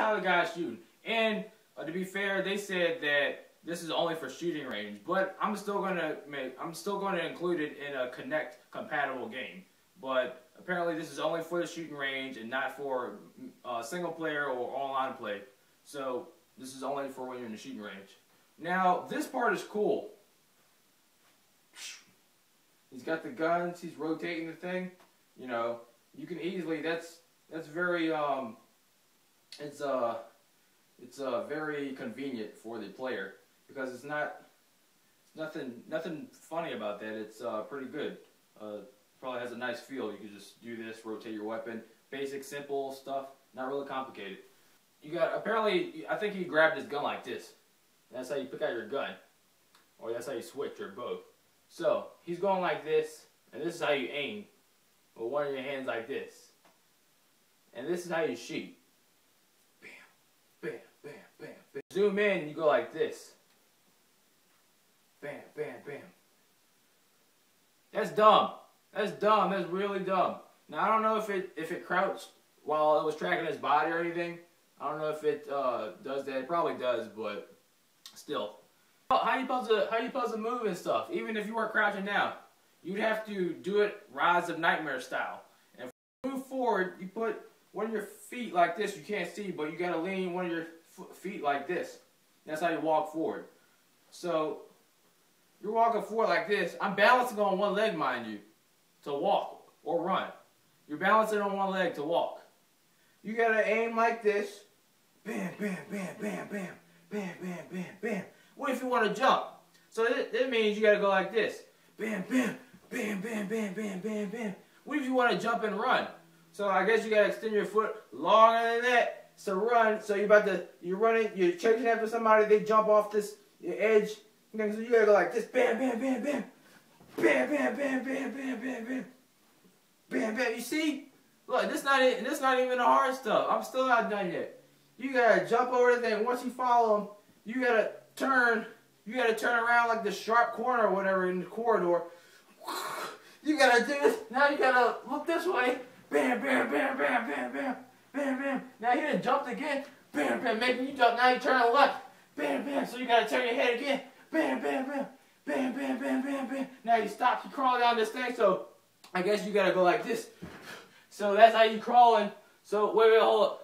how the guy's shooting. And to be fair, they said that this is only for shooting range, but I'm still going to include it in a Kinect compatible game. But apparently this is only for the shooting range and not for single player or online play. So this is only for when you're in the shooting range. Now this part is cool. He's got the guns. He's rotating the thing. You know, you can easily. That's very it's very convenient for the player because it's nothing funny about that. It's pretty good. Probably has a nice feel. You can just do this, rotate your weapon. Basic, simple stuff. Not really complicated. You got apparently. I think he grabbed his gun like this. That's how you pick out your gun, or that's how you switch, or both. So he's going like this, and this is how you aim with one of your hands like this, and this is how you shoot. Bam, bam, bam, bam, bam. Zoom in, and you go like this. Bam, bam, bam. That's dumb. That's dumb. That's really dumb. Now I don't know if it crouched while it was tracking his body or anything. I don't know if it does that. It probably does, but still. How you supposed to move and stuff? Even if you weren't crouching down, you'd have to do it Rise of Nightmare style. And if you move forward, you put one of your feet like this. You can't see, but you gotta lean one of your feet like this. That's how you walk forward. So you're walking forward like this. I'm balancing on one leg, mind you, to walk or run. You're balancing on one leg to walk. You gotta aim like this. Bam, bam, bam, bam, bam, bam, bam, bam, bam. What if you want to jump? So that means you got to go like this. Bam, bam, bam, bam, bam, bam, bam, bam. What if you want to jump and run? So I guess you got to extend your foot longer than that to run. So you're running, you're chasing after somebody, they jump off this edge. So you got to go like this. Bam, bam, bam, bam. Bam, bam, bam, bam, bam, bam, bam. Bam, bam. You see? Look, this not even the hard stuff. I'm still not done yet. You got to jump over the thing. Once you follow them, you got to turn around like the sharp corner or whatever in the corridor. You gotta do this. Now you gotta look this way. Bam, bam, bam, bam, bam, bam, bam, bam. Now you done jumped again. Bam, bam, making you jump. Now you turn left. Bam, bam. So you gotta turn your head again. Bam, bam, bam, bam, bam, bam, bam, bam. Now you stop. You crawl down this thing. So I guess you gotta go like this. So that's how you crawling. So wait, hold up.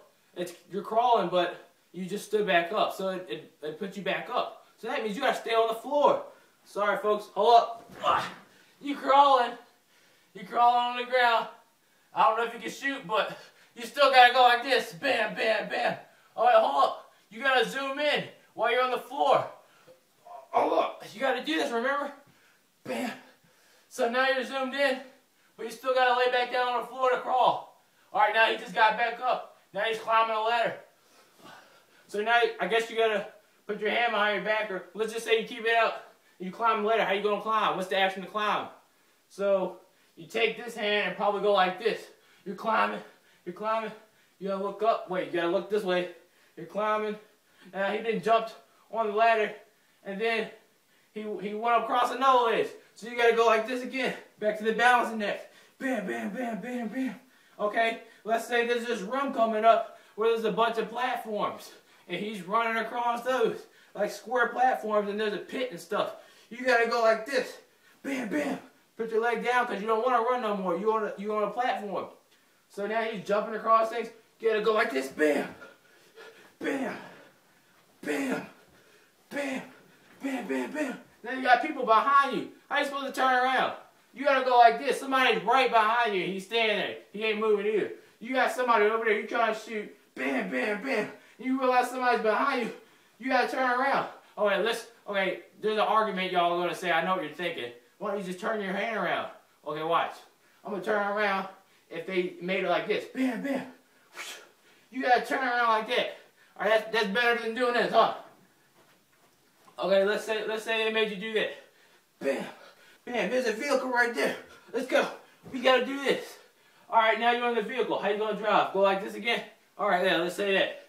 You're crawling, but you just stood back up, so it put you back up. So that means you gotta stay on the floor. Sorry, folks. Hold up. You crawling on the ground. I don't know if you can shoot, but you still gotta go like this. Bam, bam, bam. All right, hold up. You gotta zoom in while you're on the floor. Hold up. You gotta do this. Remember? Bam. So now you're zoomed in, but you still gotta lay back down on the floor to crawl. All right, now he just got back up. Now he's climbing a ladder. So now, I guess you gotta put your hand behind your back, or let's just say you keep it out, you climb the ladder. How you gonna climb? What's the action to climb? So you take this hand and probably go like this. You're climbing, you gotta look up. Wait, you gotta look this way. You're climbing. Now he didn't jump on the ladder, and then he went across another ledge. So you gotta go like this again. Back to the balancing next. Bam, bam, bam, bam, bam. Okay, let's say there's this room coming up where there's a bunch of platforms. And he's running across those, like square platforms, and there's a pit and stuff. You gotta go like this. Bam, bam. Put your leg down, because you don't want to run no more. You're on a platform. So now he's jumping across things. You gotta go like this. Bam. Bam. Bam. Bam. Bam, bam, bam. Then you got people behind you. How you supposed to turn around? You gotta go like this. Somebody's right behind you. He's standing there. He ain't moving either. You got somebody over there. You trying to shoot. Bam, bam, bam. You realize somebody's behind you, you gotta turn around. Okay, there's an argument y'all are gonna say, I know what you're thinking. Why don't you just turn your hand around? Okay, watch. I'm gonna turn around if they made it like this. Bam, bam. You gotta turn around like that. Alright, that's better than doing this, huh? Okay, let's say they made you do that. Bam. Bam, there's a vehicle right there. Let's go. We gotta do this. Alright, now you're in the vehicle. How you gonna drive? Go like this again? Alright, yeah, let's say that.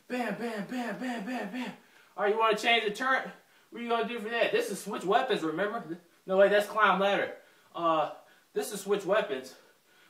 Bam, bam, bam, bam, bam, bam. Alright, you want to change the turn? What are you going to do for that? This is switch weapons, remember? No, wait, that's climb ladder. This is switch weapons.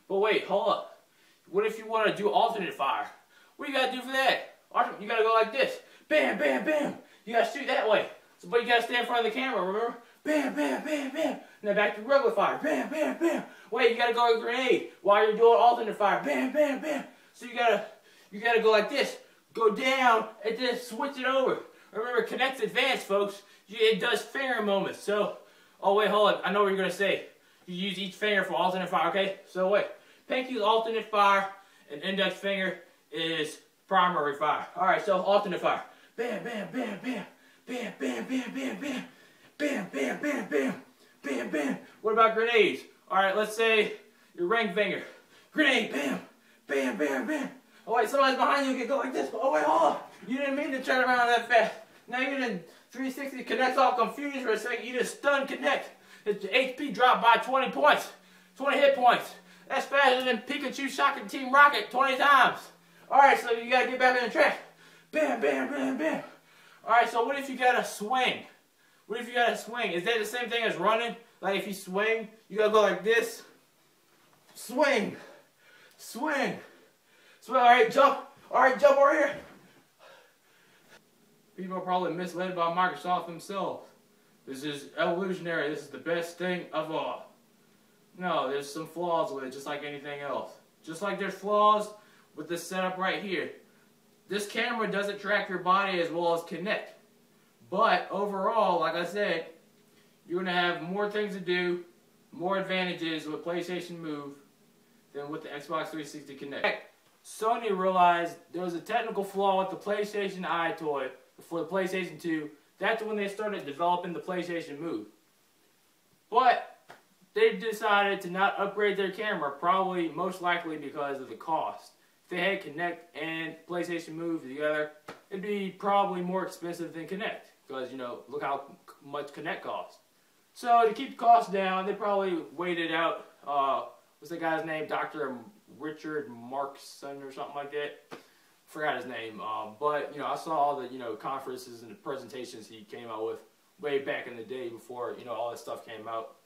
But wait, hold up. What if you want to do alternate fire? What do you got to do for that? Watch him. You gotta go like this. Bam, bam, bam. You gotta shoot that way. So, but you gotta stay in front of the camera, remember? Bam, bam, bam, bam. And then back to regular fire. Bam, bam, bam. Wait, you gotta go with a grenade while you're doing alternate fire. Bam, bam, bam. So you gotta go like this. Go down and then switch it over. Remember, Kinect's advanced, folks. It does finger moments. So, oh wait, hold on. I know what you're gonna say. You use each finger for alternate fire, okay? So wait. Pinky is alternate fire, and index finger is primary fire. Alright, so alternate fire. Bam, bam, bam, bam. Bam, bam, bam, bam, bam. Bam, bam, bam, bam. Bam, bam. What about grenades? Alright, let's say your ring finger. Grenade, bam. Bam, bam, bam. Oh wait, somebody's behind you, you can go like this. Oh wait, hold on. You didn't mean to turn around that fast. Now you're in 360 Kinect's all confused for a second. You just stunned Kinect. Its HP dropped by 20 points. 20 hit points. That's faster than Pikachu shocking Team Rocket 20 times. Alright, so you gotta get back on the track. Bam, bam, bam, bam. Alright, so what if you gotta swing? What if you gotta swing? Is that the same thing as running? Like if you swing, you gotta go like this. Swing. Swing. Swing. Alright, jump. Alright, jump over here. People are probably misled by Microsoft themselves. This is evolutionary. This is the best thing of all. No, there's some flaws with it, just like anything else. Just like there's flaws with this setup right here. This camera doesn't track your body as well as Kinect. But overall, like I said, you're going to have more things to do, more advantages with PlayStation Move than with the Xbox 360 Kinect. Sony realized there was a technical flaw with the PlayStation Eye toy for the PlayStation 2. That's when they started developing the PlayStation Move. But they decided to not upgrade their camera, probably most likely because of the cost. If they had Kinect and PlayStation Move together, it'd be probably more expensive than Kinect. Because, you know, look how much Kinect costs. So to keep the costs down, they probably waited out, what's the guy's name? Dr. Richard Markson or something like that. Forgot his name. But, you know, I saw all the, you know, conferences and the presentations he came out with way back in the day before, you know, all this stuff came out.